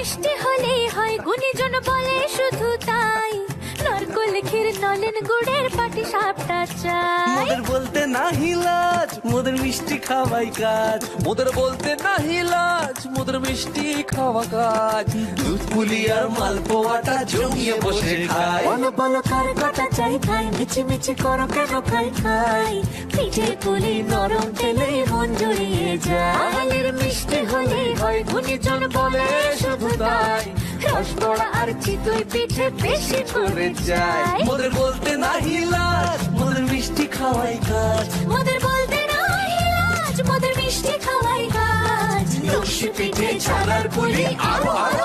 মিষ্টি হলেই হয় গুণীজন বলে শুধু তাই নারকোল ক্ষীর নলেন গুড়ের পাটি সাপটা চাই মোদের বলতে নাহি লাজ মোদের মিষ্টি খাওয়াই কাজ মোদের বলতে নাহি লাজ মোদের মিষ্টি খাওয়া কাজ দুধ পুলি আর মালপোয়াটা জমিয়ে বসে খায় বলো বলো কার কটা চাই খাই মিছি মিছি করো কেন খাই খাই পিঠে পুলি নরম তেলে মন জড়িয়ে যায় বাঙালির মিষ্টি হলেই হয় গুণীজন বলে শুধু তাই রসগোড়া আর চিতই পিঠে বেশি করে যায় মোদের বলতে নাহি লাজ মোদের মিষ্টি খাওয়াই কাজ মোদের বলতে নাই লাজ মোদের মিষ্টি খাওয়াই কাজ লস্যি পিঠে ছানার পুলি আরো আরো